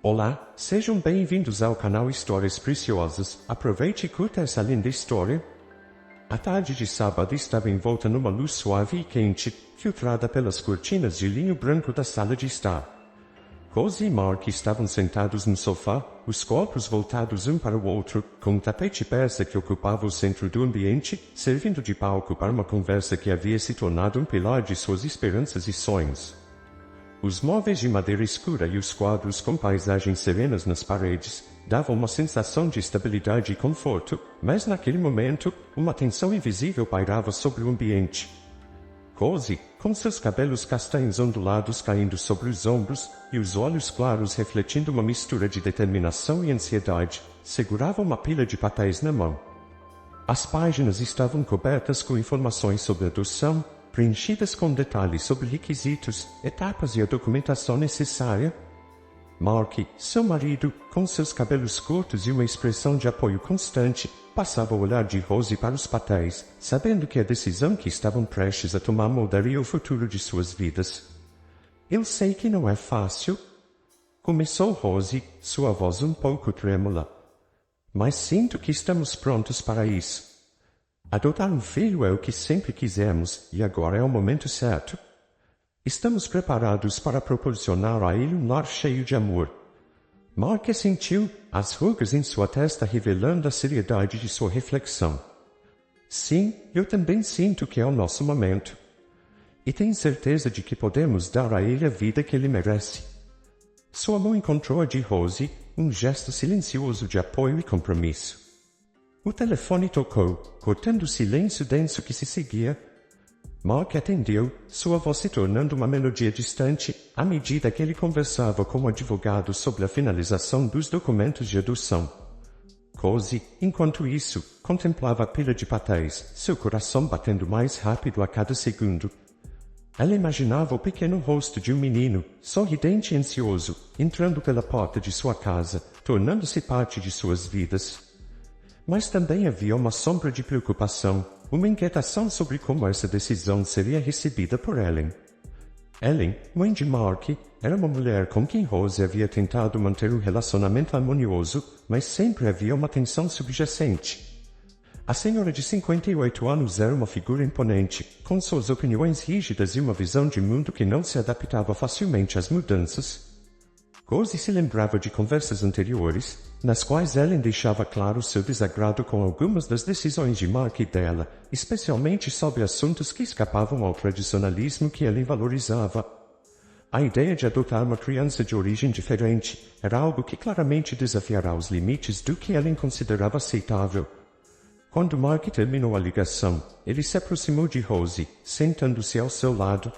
Olá, sejam bem-vindos ao canal Histórias Preciosas. Aproveite e curta essa linda história. A tarde de sábado estava envolta numa luz suave e quente, filtrada pelas cortinas de linho branco da sala de estar. Rosie e Mark estavam sentados no sofá, os corpos voltados um para o outro, com um tapete persa que ocupava o centro do ambiente, servindo de palco para uma conversa que havia se tornado um pilar de suas esperanças e sonhos. Os móveis de madeira escura e os quadros com paisagens serenas nas paredes davam uma sensação de estabilidade e conforto, mas naquele momento, uma tensão invisível pairava sobre o ambiente. Rosie, com seus cabelos castanhos ondulados caindo sobre os ombros e os olhos claros refletindo uma mistura de determinação e ansiedade, segurava uma pilha de papéis na mão. As páginas estavam cobertas com informações sobre a adoção, preenchidas com detalhes sobre requisitos, etapas e a documentação necessária. Mark, seu marido, com seus cabelos curtos e uma expressão de apoio constante, passava o olhar de Rosie para os papéis, sabendo que a decisão que estavam prestes a tomar moldaria o futuro de suas vidas. Eu sei que não é fácil, começou Rosie, sua voz um pouco trêmula. Mas sinto que estamos prontos para isso. Adotar um filho é o que sempre quisemos, e agora é o momento certo. Estamos preparados para proporcionar a ele um lar cheio de amor. Mark assentiu, as rugas em sua testa revelando a seriedade de sua reflexão. Sim, eu também sinto que é o nosso momento. E tenho certeza de que podemos dar a ele a vida que ele merece. Sua mão encontrou a de Rosie, um gesto silencioso de apoio e compromisso. O telefone tocou, cortando o silêncio denso que se seguia. Mark atendeu, sua voz se tornando uma melodia distante, à medida que ele conversava com o advogado sobre a finalização dos documentos de adoção. Rosie, enquanto isso, contemplava a pilha de papéis, seu coração batendo mais rápido a cada segundo. Ela imaginava o pequeno rosto de um menino, sorridente e ansioso, entrando pela porta de sua casa, tornando-se parte de suas vidas. Mas também havia uma sombra de preocupação, uma inquietação sobre como essa decisão seria recebida por Ellen. Ellen, mãe de Mark, era uma mulher com quem Rosie havia tentado manter um relacionamento harmonioso, mas sempre havia uma tensão subjacente. A senhora de 58 anos era uma figura imponente, com suas opiniões rígidas e uma visão de mundo que não se adaptava facilmente às mudanças. Rosie se lembrava de conversas anteriores, nas quais Ellen deixava claro seu desagrado com algumas das decisões de Mark e dela, especialmente sobre assuntos que escapavam ao tradicionalismo que Ellen valorizava. A ideia de adotar uma criança de origem diferente era algo que claramente desafiara os limites do que Ellen considerava aceitável. Quando Mark terminou a ligação, ele se aproximou de Rosie, sentando-se ao seu lado.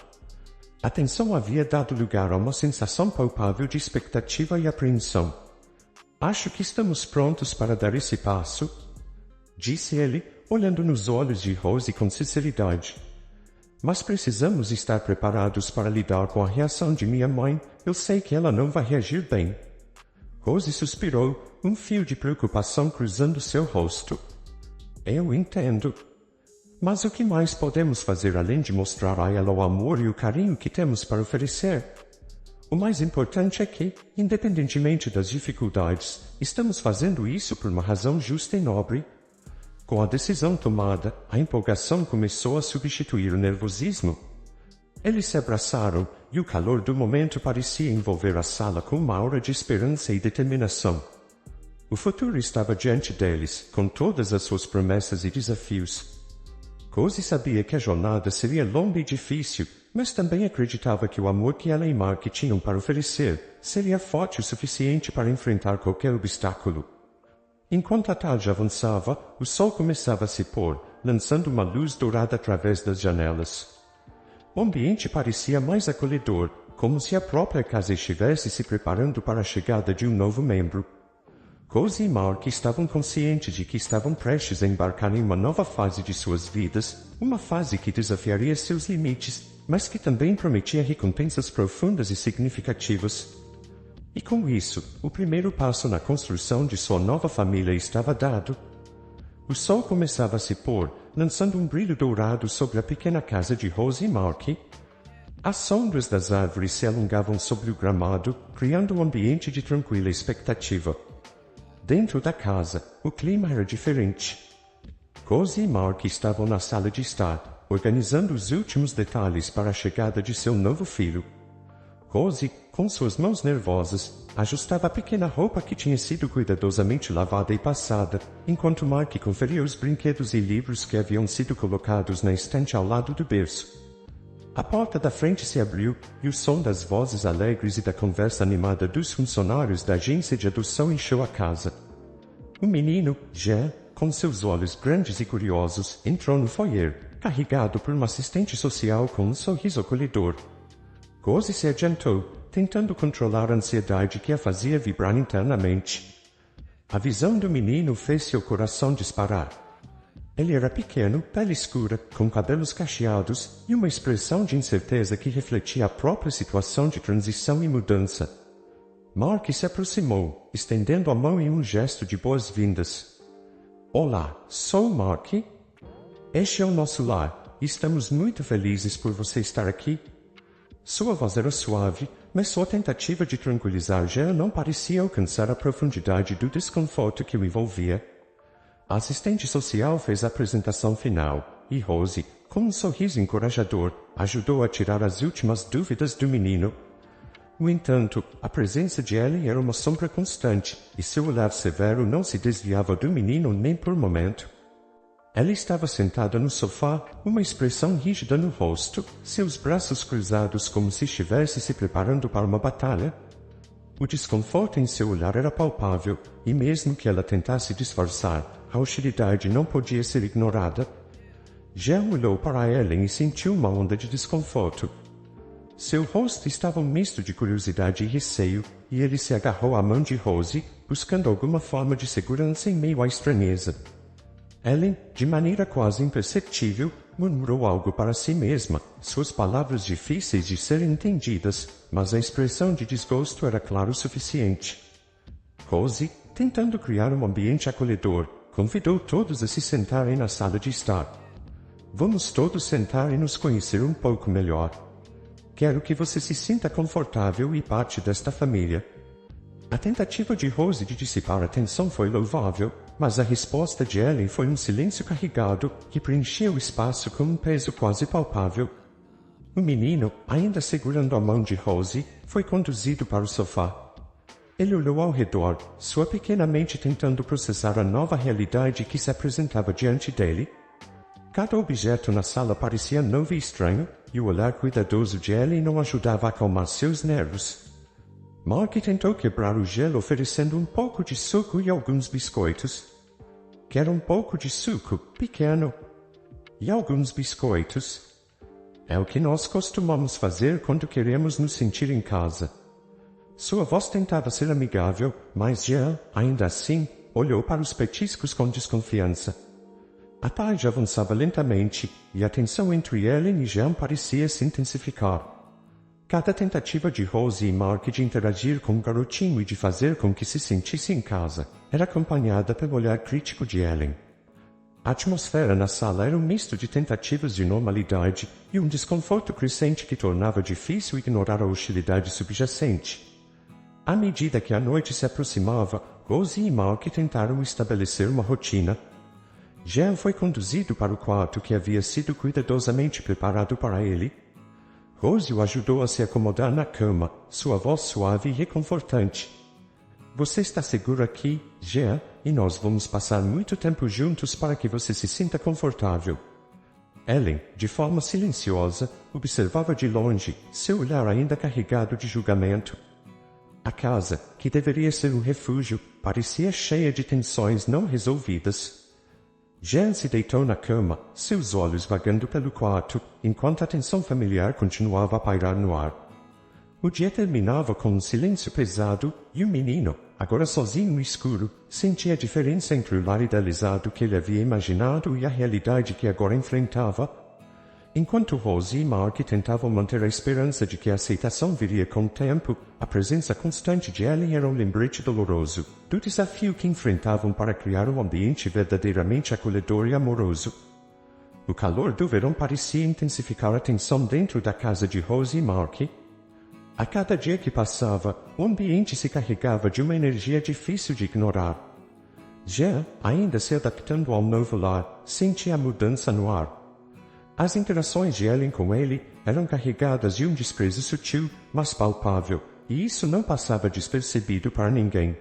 A tensão havia dado lugar a uma sensação palpável de expectativa e apreensão. Acho que estamos prontos para dar esse passo, disse ele, olhando nos olhos de Rosie com sinceridade. Mas precisamos estar preparados para lidar com a reação de minha mãe. Eu sei que ela não vai reagir bem. Rosie suspirou, um fio de preocupação cruzando seu rosto. Eu entendo. Mas o que mais podemos fazer além de mostrar a ela o amor e o carinho que temos para oferecer? O mais importante é que, independentemente das dificuldades, estamos fazendo isso por uma razão justa e nobre. Com a decisão tomada, a empolgação começou a substituir o nervosismo. Eles se abraçaram, e o calor do momento parecia envolver a sala com uma aura de esperança e determinação. O futuro estava diante deles, com todas as suas promessas e desafios. Rosie sabia que a jornada seria longa e difícil, mas também acreditava que o amor que ela e Mark tinham para oferecer seria forte o suficiente para enfrentar qualquer obstáculo. Enquanto a tarde avançava, o sol começava a se pôr, lançando uma luz dourada através das janelas. O ambiente parecia mais acolhedor, como se a própria casa estivesse se preparando para a chegada de um novo membro. Rosie e Mark estavam conscientes de que estavam prestes a embarcar em uma nova fase de suas vidas, uma fase que desafiaria seus limites, mas que também prometia recompensas profundas e significativas. E com isso, o primeiro passo na construção de sua nova família estava dado. O sol começava a se pôr, lançando um brilho dourado sobre a pequena casa de Rosie e Mark. As sombras das árvores se alongavam sobre o gramado, criando um ambiente de tranquila expectativa. Dentro da casa, o clima era diferente. Rosie e Mark estavam na sala de estar, organizando os últimos detalhes para a chegada de seu novo filho. Rosie, com suas mãos nervosas, ajustava a pequena roupa que tinha sido cuidadosamente lavada e passada, enquanto Mark conferia os brinquedos e livros que haviam sido colocados na estante ao lado do berço. A porta da frente se abriu, e o som das vozes alegres e da conversa animada dos funcionários da agência de adoção encheu a casa. O menino, Jean, com seus olhos grandes e curiosos, entrou no foyer, carregado por uma assistente social com um sorriso acolhedor. Rosie se adiantou, tentando controlar a ansiedade que a fazia vibrar internamente. A visão do menino fez seu coração disparar. Ele era pequeno, pele escura, com cabelos cacheados e uma expressão de incerteza que refletia a própria situação de transição e mudança. Mark se aproximou, estendendo a mão em um gesto de boas-vindas. Olá, sou Mark. Este é o nosso lar, e estamos muito felizes por você estar aqui. Sua voz era suave, mas sua tentativa de tranquilizar Jean não parecia alcançar a profundidade do desconforto que o envolvia. A assistente social fez a apresentação final, e Rosie, com um sorriso encorajador, ajudou a tirar as últimas dúvidas do menino. No entanto, a presença de Ellen era uma sombra constante, e seu olhar severo não se desviava do menino nem por momento. Ela estava sentada no sofá, uma expressão rígida no rosto, seus braços cruzados como se estivesse se preparando para uma batalha. O desconforto em seu olhar era palpável, e mesmo que ela tentasse disfarçar, a hostilidade não podia ser ignorada. Jean olhou para Ellen e sentiu uma onda de desconforto. Seu rosto estava um misto de curiosidade e receio, e ele se agarrou à mão de Rosie, buscando alguma forma de segurança em meio à estranheza. Ellen, de maneira quase imperceptível, murmurou algo para si mesma, suas palavras difíceis de serem entendidas, mas a expressão de desgosto era clara o suficiente. Rosie, tentando criar um ambiente acolhedor, convidou todos a se sentarem na sala de estar. Vamos todos sentar e nos conhecer um pouco melhor. Quero que você se sinta confortável e parte desta família. A tentativa de Rosie de dissipar a tensão foi louvável, mas a resposta de Ellen foi um silêncio carregado que preencheu o espaço com um peso quase palpável. O menino, ainda segurando a mão de Rosie, foi conduzido para o sofá. Ele olhou ao redor, sua pequena mente tentando processar a nova realidade que se apresentava diante dele. Cada objeto na sala parecia novo e estranho, e o olhar cuidadoso de Ellen não ajudava a acalmar seus nervos. Mark tentou quebrar o gelo oferecendo um pouco de suco e alguns biscoitos. Quero um pouco de suco, pequeno. E alguns biscoitos. É o que nós costumamos fazer quando queremos nos sentir em casa. Sua voz tentava ser amigável, mas Jean, ainda assim, olhou para os petiscos com desconfiança. A tarde avançava lentamente, e a tensão entre Ellen e Jean parecia se intensificar. Cada tentativa de Rosie e Mark de interagir com o garotinho e de fazer com que se sentisse em casa, era acompanhada pelo olhar crítico de Ellen. A atmosfera na sala era um misto de tentativas de normalidade e um desconforto crescente que tornava difícil ignorar a hostilidade subjacente. À medida que a noite se aproximava, Rosie e Mark tentaram estabelecer uma rotina. Jean foi conduzido para o quarto que havia sido cuidadosamente preparado para ele. Rosie o ajudou a se acomodar na cama, sua voz suave e reconfortante. Você está seguro aqui, Jean, e nós vamos passar muito tempo juntos para que você se sinta confortável. Ellen, de forma silenciosa, observava de longe, seu olhar ainda carregado de julgamento. A casa, que deveria ser um refúgio, parecia cheia de tensões não resolvidas. Jean se deitou na cama, seus olhos vagando pelo quarto, enquanto a tensão familiar continuava a pairar no ar. O dia terminava com um silêncio pesado, e o menino, agora sozinho no escuro, sentia a diferença entre o lar idealizado que ele havia imaginado e a realidade que agora enfrentava. Enquanto Rosie e Mark tentavam manter a esperança de que a aceitação viria com o tempo, a presença constante de Ellen era um lembrete doloroso do desafio que enfrentavam para criar um ambiente verdadeiramente acolhedor e amoroso. O calor do verão parecia intensificar a tensão dentro da casa de Rose e Mark. A cada dia que passava, o ambiente se carregava de uma energia difícil de ignorar. Jean, ainda se adaptando ao novo lar, sentia a mudança no ar. As interações de Ellen com ele eram carregadas de um desprezo sutil, mas palpável, e isso não passava despercebido para ninguém.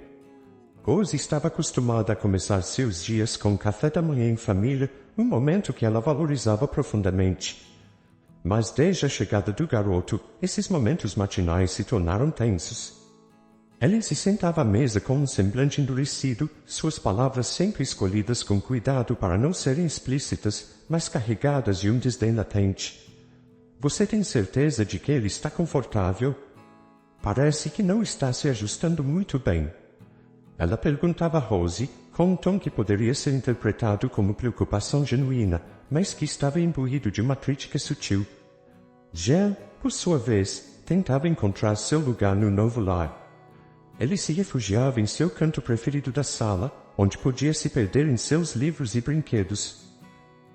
Rose estava acostumada a começar seus dias com café da manhã em família, um momento que ela valorizava profundamente. Mas desde a chegada do garoto, esses momentos matinais se tornaram tensos. Ellen se sentava à mesa com um semblante endurecido, suas palavras sempre escolhidas com cuidado para não serem explícitas, mas carregadas de um desdém latente. Você tem certeza de que ele está confortável? Parece que não está se ajustando muito bem. Ela perguntava a Rose, com um tom que poderia ser interpretado como preocupação genuína, mas que estava imbuído de uma crítica sutil. Jean, por sua vez, tentava encontrar seu lugar no novo lar. Ele se refugiava em seu canto preferido da sala, onde podia se perder em seus livros e brinquedos.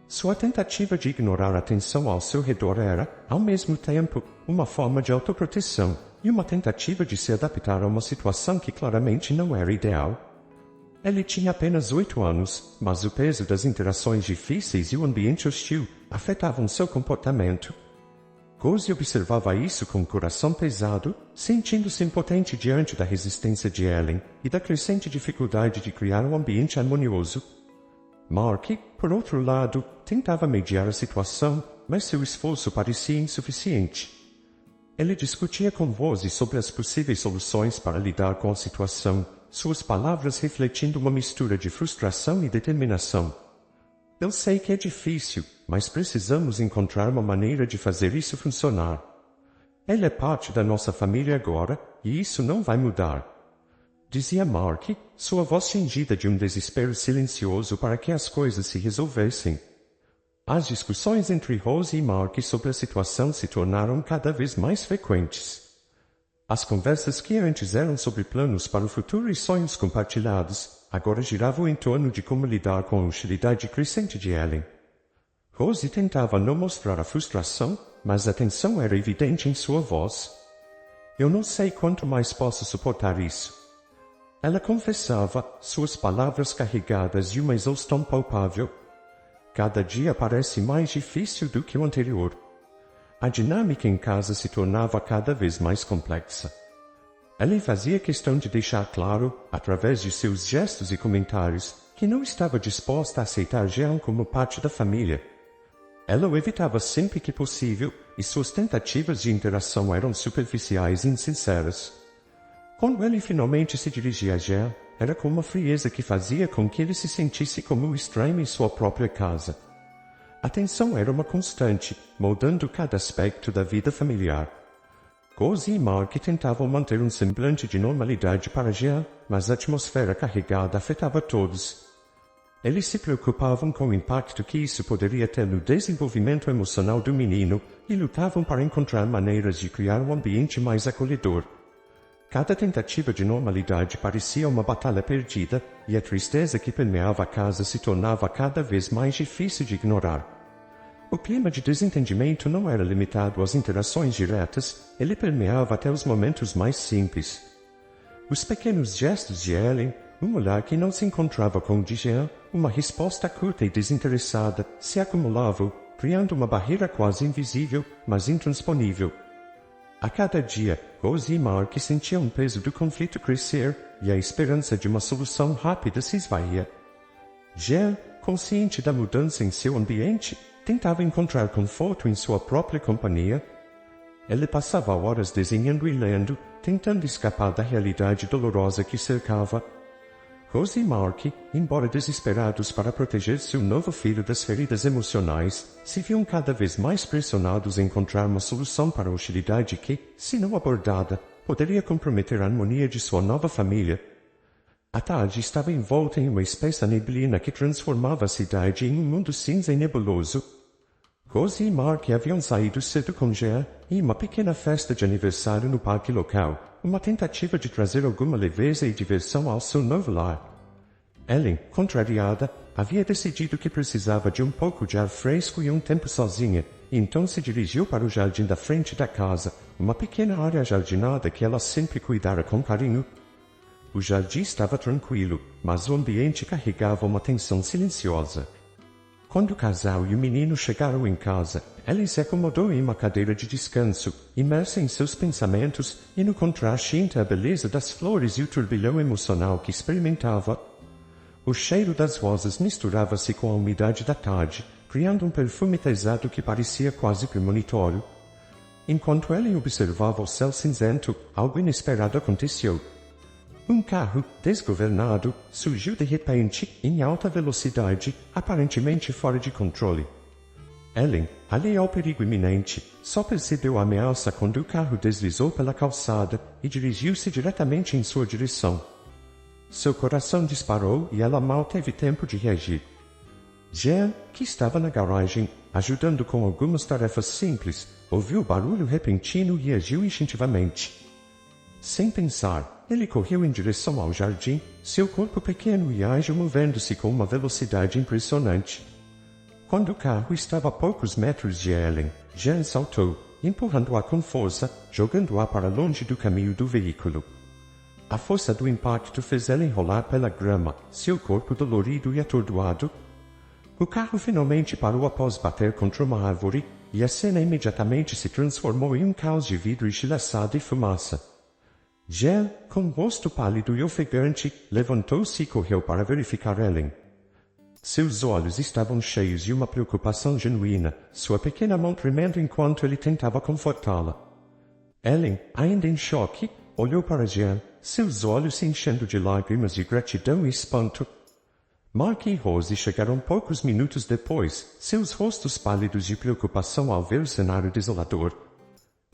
Sua tentativa de ignorar a tensão ao seu redor era, ao mesmo tempo, uma forma de autoproteção e uma tentativa de se adaptar a uma situação que claramente não era ideal. Ele tinha apenas 8 anos, mas o peso das interações difíceis e o ambiente hostil afetavam seu comportamento. Rose observava isso com o coração pesado, sentindo-se impotente diante da resistência de Ellen e da crescente dificuldade de criar um ambiente harmonioso. Mark, por outro lado, tentava mediar a situação, mas seu esforço parecia insuficiente. Ele discutia com Rose sobre as possíveis soluções para lidar com a situação, suas palavras refletindo uma mistura de frustração e determinação. Eu sei que é difícil, mas precisamos encontrar uma maneira de fazer isso funcionar. Ele é parte da nossa família agora, e isso não vai mudar. Dizia Mark, sua voz tingida de um desespero silencioso para que as coisas se resolvessem. As discussões entre Rose e Mark sobre a situação se tornaram cada vez mais frequentes. As conversas que antes eram sobre planos para o futuro e sonhos compartilhados, agora giravam em torno de como lidar com a hostilidade crescente de Ellen. Rose tentava não mostrar a frustração, mas a tensão era evidente em sua voz. Eu não sei quanto mais posso suportar isso. Ela confessava, suas palavras carregadas de uma exaustão palpável. Cada dia parece mais difícil do que o anterior. A dinâmica em casa se tornava cada vez mais complexa. Ellen fazia questão de deixar claro, através de seus gestos e comentários, que não estava disposta a aceitar Jean como parte da família. Ela o evitava sempre que possível, e suas tentativas de interação eram superficiais e insinceras. Quando ele finalmente se dirigia a Jean, era com uma frieza que fazia com que ele se sentisse como um estranho em sua própria casa. A tensão era uma constante, moldando cada aspecto da vida familiar. Rose e Mark tentavam manter um semblante de normalidade para Jean, mas a atmosfera carregada afetava todos. Eles se preocupavam com o impacto que isso poderia ter no desenvolvimento emocional do menino e lutavam para encontrar maneiras de criar um ambiente mais acolhedor. Cada tentativa de normalidade parecia uma batalha perdida, e a tristeza que permeava a casa se tornava cada vez mais difícil de ignorar. O clima de desentendimento não era limitado às interações diretas, ele permeava até os momentos mais simples. Os pequenos gestos de Ellen, um olhar que não se encontrava com o de Jean, uma resposta curta e desinteressada, se acumulavam, criando uma barreira quase invisível, mas intransponível. A cada dia, Rose e Mark sentiam o peso do conflito crescer, e a esperança de uma solução rápida se esvaía. Jean, consciente da mudança em seu ambiente, tentava encontrar conforto em sua própria companhia. Ele passava horas desenhando e lendo, tentando escapar da realidade dolorosa que cercava. Rose e Mark, embora desesperados para proteger seu novo filho das feridas emocionais, se viam cada vez mais pressionados a encontrar uma solução para a hostilidade que, se não abordada, poderia comprometer a harmonia de sua nova família. A tarde estava envolta em uma espessa neblina que transformava a cidade em um mundo cinza e nebuloso. Rose e Mark haviam saído cedo com Jean em uma pequena festa de aniversário no parque local, uma tentativa de trazer alguma leveza e diversão ao seu novo lar. Ellen, contrariada, havia decidido que precisava de um pouco de ar fresco e um tempo sozinha, e então se dirigiu para o jardim da frente da casa, uma pequena área jardinada que ela sempre cuidara com carinho. O jardim estava tranquilo, mas o ambiente carregava uma tensão silenciosa. Quando o casal e o menino chegaram em casa, Ellen se acomodou em uma cadeira de descanso, imersa em seus pensamentos e no contraste entre a beleza das flores e o turbilhão emocional que experimentava. O cheiro das rosas misturava-se com a umidade da tarde, criando um perfume pesado que parecia quase premonitório. Enquanto Ellen observava o céu cinzento, algo inesperado aconteceu. Um carro, desgovernado, surgiu de repente, em alta velocidade, aparentemente fora de controle. Ellen, alheia ao perigo iminente, só percebeu a ameaça quando o carro deslizou pela calçada e dirigiu-se diretamente em sua direção. Seu coração disparou e ela mal teve tempo de reagir. Jean, que estava na garagem, ajudando com algumas tarefas simples, ouviu o barulho repentino e agiu instintivamente. Sem pensar, ele correu em direção ao jardim, seu corpo pequeno e ágil movendo-se com uma velocidade impressionante. Quando o carro estava a poucos metros de Ellen, Jean saltou, empurrando-a com força, jogando-a para longe do caminho do veículo. A força do impacto fez Ellen rolar pela grama, seu corpo dolorido e atordoado. O carro finalmente parou após bater contra uma árvore, e a cena imediatamente se transformou em um caos de vidro estilhaçado e fumaça. Jean, com o rosto pálido e ofegante, levantou-se e correu para verificar Ellen. Seus olhos estavam cheios de uma preocupação genuína, sua pequena mão tremendo enquanto ele tentava confortá-la. Ellen, ainda em choque, olhou para Jean, seus olhos se enchendo de lágrimas de gratidão e espanto. Mark e Rose chegaram poucos minutos depois, seus rostos pálidos de preocupação ao ver o cenário desolador.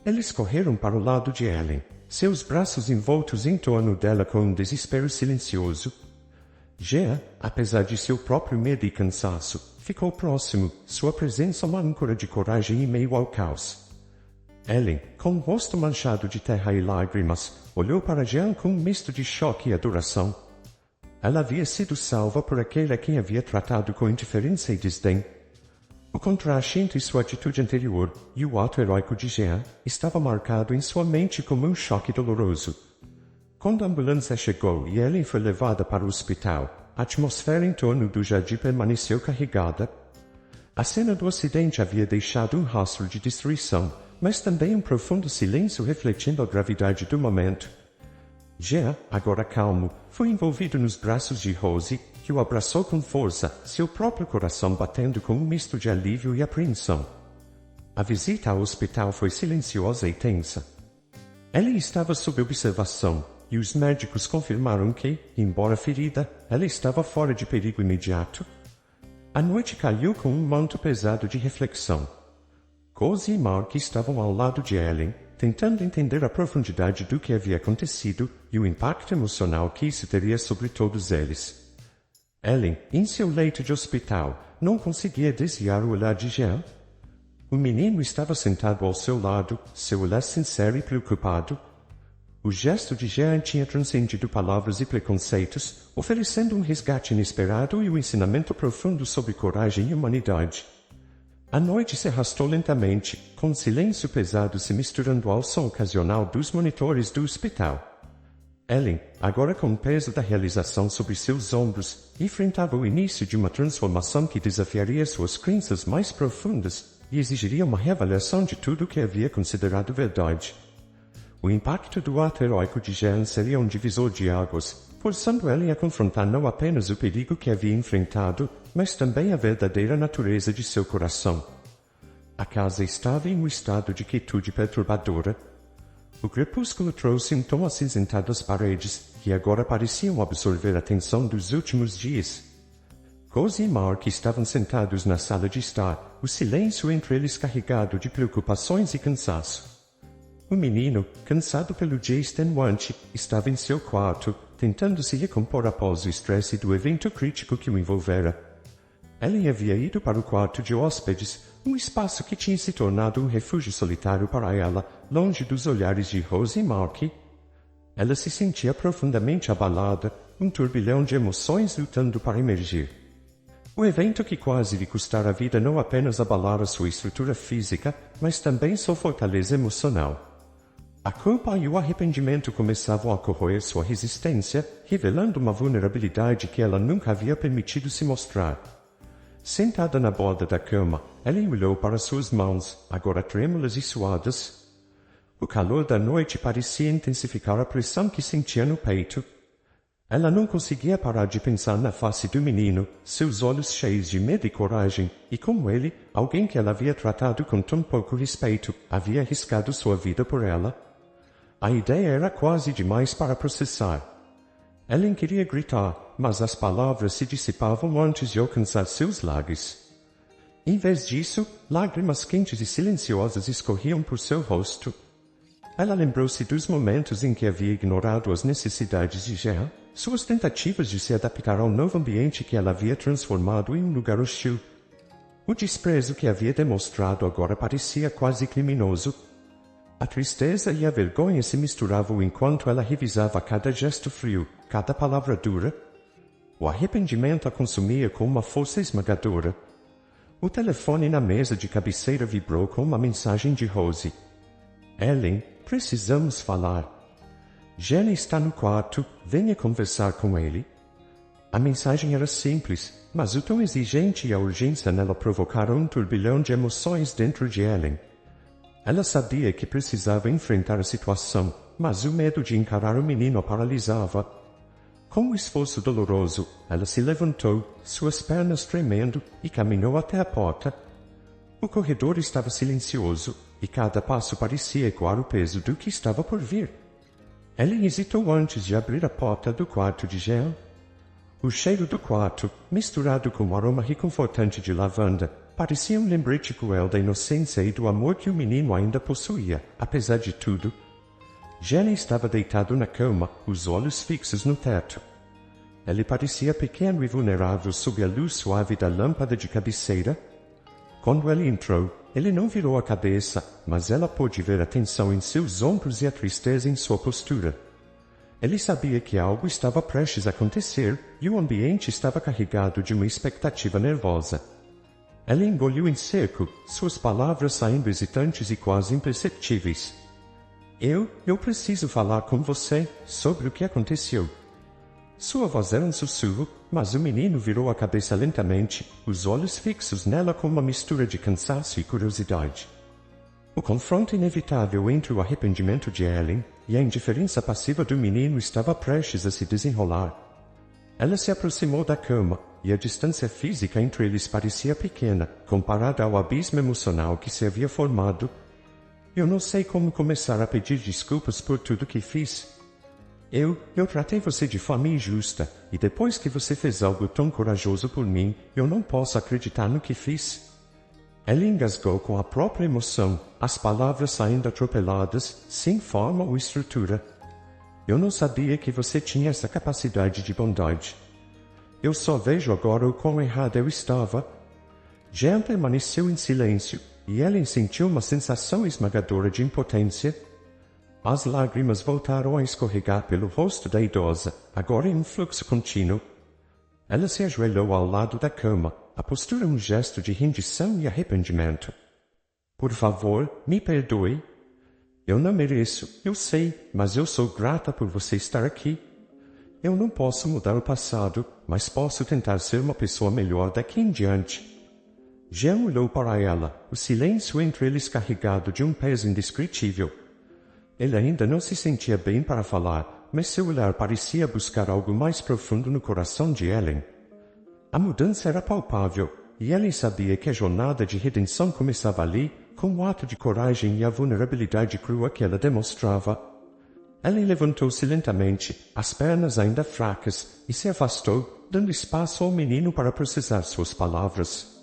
Eles correram para o lado de Ellen, seus braços envoltos em torno dela com um desespero silencioso. Jean, apesar de seu próprio medo e cansaço, ficou próximo, sua presença uma âncora de coragem em meio ao caos. Ellen, com o rosto manchado de terra e lágrimas, olhou para Jean com um misto de choque e adoração. Ela havia sido salva por aquele a quem havia tratado com indiferença e desdém. O contraste entre sua atitude anterior e o ato heróico de Jean estava marcado em sua mente como um choque doloroso. Quando a ambulância chegou e Ellen foi levada para o hospital, a atmosfera em torno do jardim permaneceu carregada. A cena do acidente havia deixado um rastro de destruição, mas também um profundo silêncio refletindo a gravidade do momento. Jean, agora calmo, foi envolvido nos braços de Rose, que o abraçou com força, seu próprio coração batendo com um misto de alívio e apreensão. A visita ao hospital foi silenciosa e tensa. Ellen estava sob observação, e os médicos confirmaram que, embora ferida, ela estava fora de perigo imediato. A noite caiu com um manto pesado de reflexão. Rose e Mark estavam ao lado de Ellen, tentando entender a profundidade do que havia acontecido e o impacto emocional que isso teria sobre todos eles. Ellen, em seu leito de hospital, não conseguia desviar o olhar de Jean. O menino estava sentado ao seu lado, seu olhar sincero e preocupado. O gesto de Jean tinha transcendido palavras e preconceitos, oferecendo um resgate inesperado e um ensinamento profundo sobre coragem e humanidade. A noite se arrastou lentamente, com o silêncio pesado se misturando ao som ocasional dos monitores do hospital. Ellen, agora com o peso da realização sobre seus ombros, enfrentava o início de uma transformação que desafiaria suas crenças mais profundas e exigiria uma reavaliação de tudo o que havia considerado verdade. O impacto do ato heróico de Jean seria um divisor de águas, forçando Ellen a confrontar não apenas o perigo que havia enfrentado, mas também a verdadeira natureza de seu coração. A casa estava em um estado de quietude perturbadora. O crepúsculo trouxe um tom acinzentado às paredes, que agora pareciam absorver a tensão dos últimos dias. Rose e Mark estavam sentados na sala de estar, o silêncio entre eles carregado de preocupações e cansaço. O menino, cansado pelo dia extenuante, estava em seu quarto, tentando se recompor após o estresse do evento crítico que o envolvera. Ellen havia ido para o quarto de hóspedes, um espaço que tinha se tornado um refúgio solitário para ela, longe dos olhares de Rose e Mark. Ela se sentia profundamente abalada, um turbilhão de emoções lutando para emergir. O evento que quase lhe custara a vida não apenas abalara sua estrutura física, mas também sua fortaleza emocional. A culpa e o arrependimento começavam a corroer sua resistência, revelando uma vulnerabilidade que ela nunca havia permitido se mostrar. Sentada na borda da cama, ela olhou para suas mãos, agora trêmulas e suadas. O calor da noite parecia intensificar a pressão que sentia no peito. Ela não conseguia parar de pensar na face do menino, seus olhos cheios de medo e coragem, e como ele, alguém que ela havia tratado com tão pouco respeito, havia arriscado sua vida por ela. A ideia era quase demais para processar. Ellen queria gritar, mas as palavras se dissipavam antes de alcançar seus lábios. Em vez disso, lágrimas quentes e silenciosas escorriam por seu rosto. Ela lembrou-se dos momentos em que havia ignorado as necessidades de Jean, suas tentativas de se adaptar ao novo ambiente que ela havia transformado em um lugar hostil. O desprezo que havia demonstrado agora parecia quase criminoso. A tristeza e a vergonha se misturavam enquanto ela revisava cada gesto frio, cada palavra dura. O arrependimento a consumia com uma força esmagadora. O telefone na mesa de cabeceira vibrou com uma mensagem de Rose. Ellen, precisamos falar. Jenny está no quarto, venha conversar com ele. A mensagem era simples, mas o tom exigente e a urgência nela provocaram um turbilhão de emoções dentro de Ellen. Ela sabia que precisava enfrentar a situação, mas o medo de encarar o menino a paralisava. Com um esforço doloroso, ela se levantou, suas pernas tremendo, e caminhou até a porta. O corredor estava silencioso, e cada passo parecia ecoar o peso do que estava por vir. Ellen hesitou antes de abrir a porta do quarto de Jean. O cheiro do quarto, misturado com o aroma reconfortante de lavanda, parecia um lembrete cruel da inocência e do amor que o menino ainda possuía, apesar de tudo. Jenny estava deitado na cama, os olhos fixos no teto. Ele parecia pequeno e vulnerável sob a luz suave da lâmpada de cabeceira. Quando ele entrou, ele não virou a cabeça, mas ela pôde ver a tensão em seus ombros e a tristeza em sua postura. Ele sabia que algo estava prestes a acontecer, e o ambiente estava carregado de uma expectativa nervosa. Ela engoliu em seco, suas palavras saindo hesitantes e quase imperceptíveis. Eu preciso falar com você sobre o que aconteceu. Sua voz era um sussurro, mas o menino virou a cabeça lentamente, os olhos fixos nela com uma mistura de cansaço e curiosidade. O confronto inevitável entre o arrependimento de Ellen e a indiferença passiva do menino estava prestes a se desenrolar. Ela se aproximou da cama, e a distância física entre eles parecia pequena, comparada ao abismo emocional que se havia formado. Eu não sei como começar a pedir desculpas por tudo que fiz. Eu tratei você de forma injusta, e depois que você fez algo tão corajoso por mim, eu não posso acreditar no que fiz. Ela engasgou com a própria emoção, as palavras saindo atropeladas, sem forma ou estrutura. Eu não sabia que você tinha essa capacidade de bondade. Eu só vejo agora o quão errada eu estava. Jean permaneceu em silêncio, e Ellen sentiu uma sensação esmagadora de impotência. As lágrimas voltaram a escorregar pelo rosto da idosa, agora em um fluxo contínuo. Ela se ajoelhou ao lado da cama, a postura um gesto de rendição e arrependimento. Por favor, me perdoe. Eu não mereço, eu sei, mas eu sou grata por você estar aqui. Eu não posso mudar o passado, mas posso tentar ser uma pessoa melhor daqui em diante. Jean olhou para ela, o silêncio entre eles carregado de um peso indescritível. Ele ainda não se sentia bem para falar, mas seu olhar parecia buscar algo mais profundo no coração de Ellen. A mudança era palpável, e Ellen sabia que a jornada de redenção começava ali, com o ato de coragem e a vulnerabilidade crua que ela demonstrava. Ellen levantou-se lentamente, as pernas ainda fracas, e se afastou, dando espaço ao menino para processar suas palavras.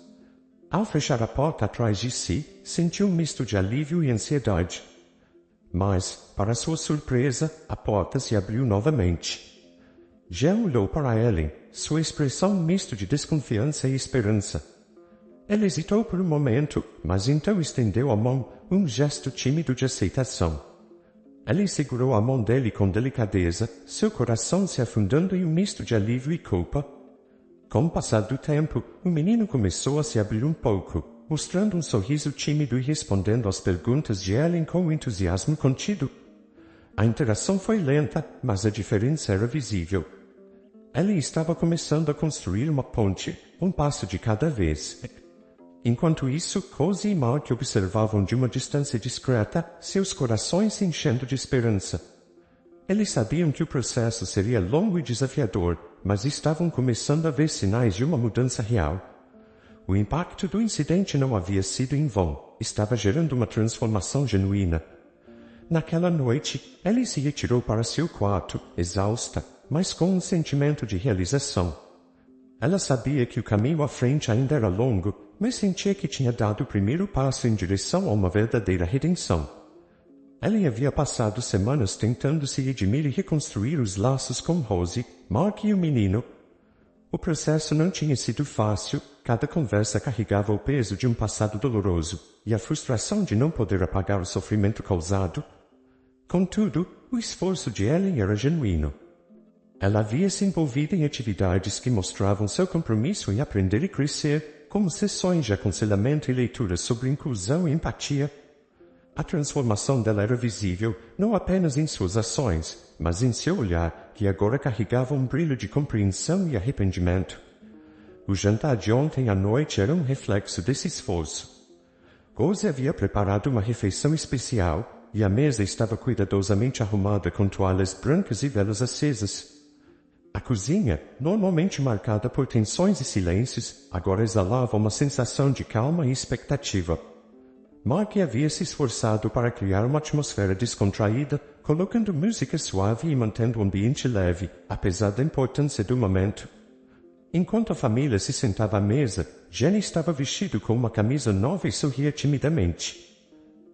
Ao fechar a porta atrás de si, sentiu um misto de alívio e ansiedade. Mas, para sua surpresa, a porta se abriu novamente. Jean olhou para Ellen, sua expressão um misto de desconfiança e esperança. Ela hesitou por um momento, mas então estendeu a mão, um gesto tímido de aceitação. Ellen segurou a mão dele com delicadeza, seu coração se afundando em um misto de alívio e culpa. Com o passar do tempo, o menino começou a se abrir um pouco, mostrando um sorriso tímido e respondendo às perguntas de Ellen com entusiasmo contido. A interação foi lenta, mas a diferença era visível. Ellen estava começando a construir uma ponte, um passo de cada vez. Enquanto isso, Rosie e Mark observavam de uma distância discreta, seus corações se enchendo de esperança. Eles sabiam que o processo seria longo e desafiador, mas estavam começando a ver sinais de uma mudança real. O impacto do incidente não havia sido em vão, estava gerando uma transformação genuína. Naquela noite, Ellie se retirou para seu quarto, exausta, mas com um sentimento de realização. Ela sabia que o caminho à frente ainda era longo, mas sentia que tinha dado o primeiro passo em direção a uma verdadeira redenção. Ellie havia passado semanas tentando se redimir e reconstruir os laços com Rosie, Mark e o menino. O processo não tinha sido fácil, cada conversa carregava o peso de um passado doloroso, e a frustração de não poder apagar o sofrimento causado. Contudo, o esforço de Ellie era genuíno. Ela havia se envolvido em atividades que mostravam seu compromisso em aprender e crescer, como sessões de aconselhamento e leituras sobre inclusão e empatia. A transformação dela era visível, não apenas em suas ações, mas em seu olhar, que agora carregava um brilho de compreensão e arrependimento. O jantar de ontem à noite era um reflexo desse esforço. Rosie havia preparado uma refeição especial, e a mesa estava cuidadosamente arrumada com toalhas brancas e velas acesas. A cozinha, normalmente marcada por tensões e silêncios, agora exalava uma sensação de calma e expectativa. Mark havia se esforçado para criar uma atmosfera descontraída, colocando música suave e mantendo o ambiente leve, apesar da importância do momento. Enquanto a família se sentava à mesa, Jenny estava vestido com uma camisa nova e sorria timidamente.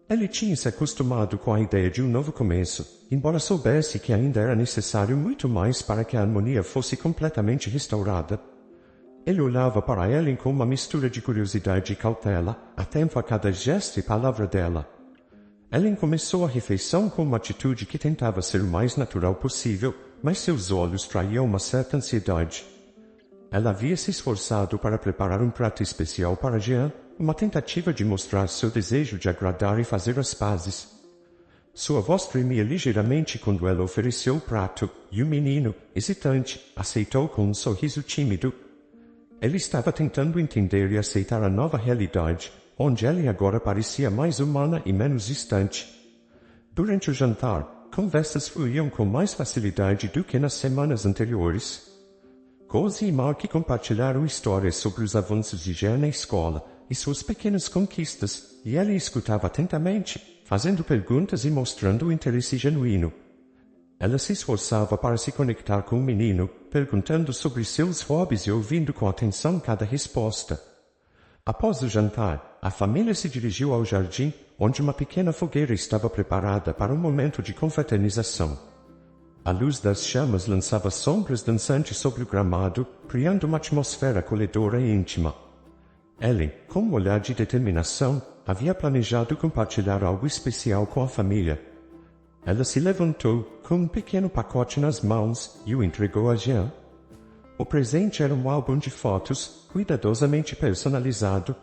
Ele tinha se acostumado com a ideia de um novo começo, embora soubesse que ainda era necessário muito mais para que a harmonia fosse completamente restaurada. Ele olhava para Ellen com uma mistura de curiosidade e cautela, atento a cada gesto e palavra dela. Ellen começou a refeição com uma atitude que tentava ser o mais natural possível, mas seus olhos traíam uma certa ansiedade. Ela havia se esforçado para preparar um prato especial para Jean, uma tentativa de mostrar seu desejo de agradar e fazer as pazes. Sua voz tremia ligeiramente quando ela ofereceu o prato, e o menino, hesitante, aceitou com um sorriso tímido. Ele estava tentando entender e aceitar a nova realidade, onde ela agora parecia mais humana e menos distante. Durante o jantar, conversas fluíam com mais facilidade do que nas semanas anteriores. Rosie e Mark compartilharam histórias sobre os avanços de Jean na escola e suas pequenas conquistas, e ela escutava atentamente, fazendo perguntas e mostrando um interesse genuíno. Ela se esforçava para se conectar com o menino, perguntando sobre seus hobbies e ouvindo com atenção cada resposta. Após o jantar, a família se dirigiu ao jardim, onde uma pequena fogueira estava preparada para um momento de confraternização. A luz das chamas lançava sombras dançantes sobre o gramado, criando uma atmosfera acolhedora e íntima. Ellen, com um olhar de determinação, havia planejado compartilhar algo especial com a família. Ela se levantou, com um pequeno pacote nas mãos, e o entregou a Jean. O presente era um álbum de fotos, cuidadosamente personalizado.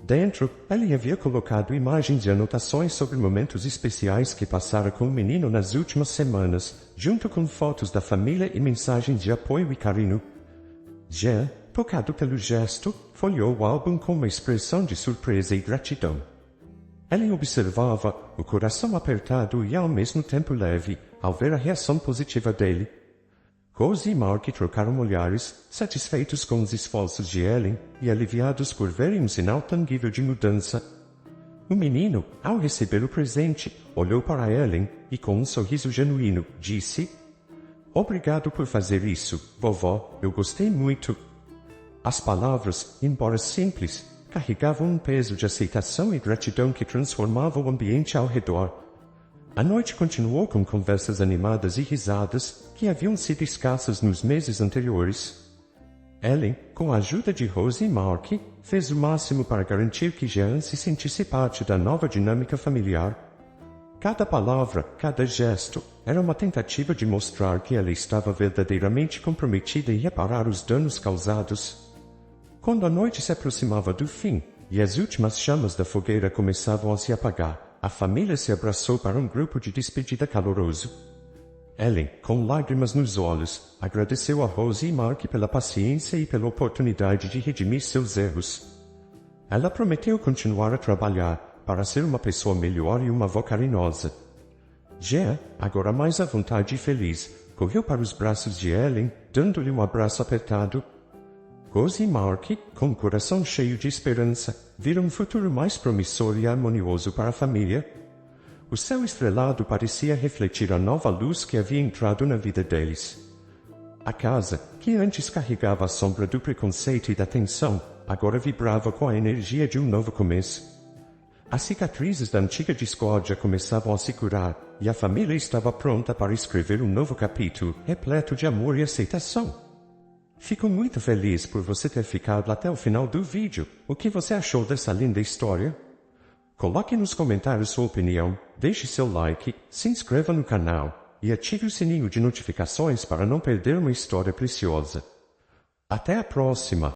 Dentro, Ellie havia colocado imagens e anotações sobre momentos especiais que passara com o menino nas últimas semanas, junto com fotos da família e mensagens de apoio e carinho. Jean, tocado pelo gesto, folheou o álbum com uma expressão de surpresa e gratidão. Ellie observava, o coração apertado e ao mesmo tempo leve, ao ver a reação positiva dele. Rosie e Mark trocaram olhares, satisfeitos com os esforços de Ellen e aliviados por verem um sinal tangível de mudança. O menino, ao receber o presente, olhou para Ellen e, com um sorriso genuíno, disse: "Obrigado por fazer isso, vovó, eu gostei muito." As palavras, embora simples, carregavam um peso de aceitação e gratidão que transformava o ambiente ao redor. A noite continuou com conversas animadas e risadas, que haviam sido escassas nos meses anteriores. Ellen, com a ajuda de Rosie e Mark, fez o máximo para garantir que Jean se sentisse parte da nova dinâmica familiar. Cada palavra, cada gesto, era uma tentativa de mostrar que ela estava verdadeiramente comprometida em reparar os danos causados. Quando a noite se aproximava do fim, e as últimas chamas da fogueira começavam a se apagar, a família se abraçou para um grupo de despedida caloroso. Ellen, com lágrimas nos olhos, agradeceu a Rose e Mark pela paciência e pela oportunidade de redimir seus erros. Ela prometeu continuar a trabalhar, para ser uma pessoa melhor e uma avó carinhosa. Jean, agora mais à vontade e feliz, correu para os braços de Ellen, dando-lhe um abraço apertado. Rose e Mark, com o coração cheio de esperança, viram um futuro mais promissor e harmonioso para a família. O céu estrelado parecia refletir a nova luz que havia entrado na vida deles. A casa, que antes carregava a sombra do preconceito e da tensão, agora vibrava com a energia de um novo começo. As cicatrizes da antiga discórdia começavam a se curar, e a família estava pronta para escrever um novo capítulo, repleto de amor e aceitação. Fico muito feliz por você ter ficado até o final do vídeo. O que você achou dessa linda história? Coloque nos comentários sua opinião, deixe seu like, se inscreva no canal, e ative o sininho de notificações para não perder uma história preciosa. Até a próxima!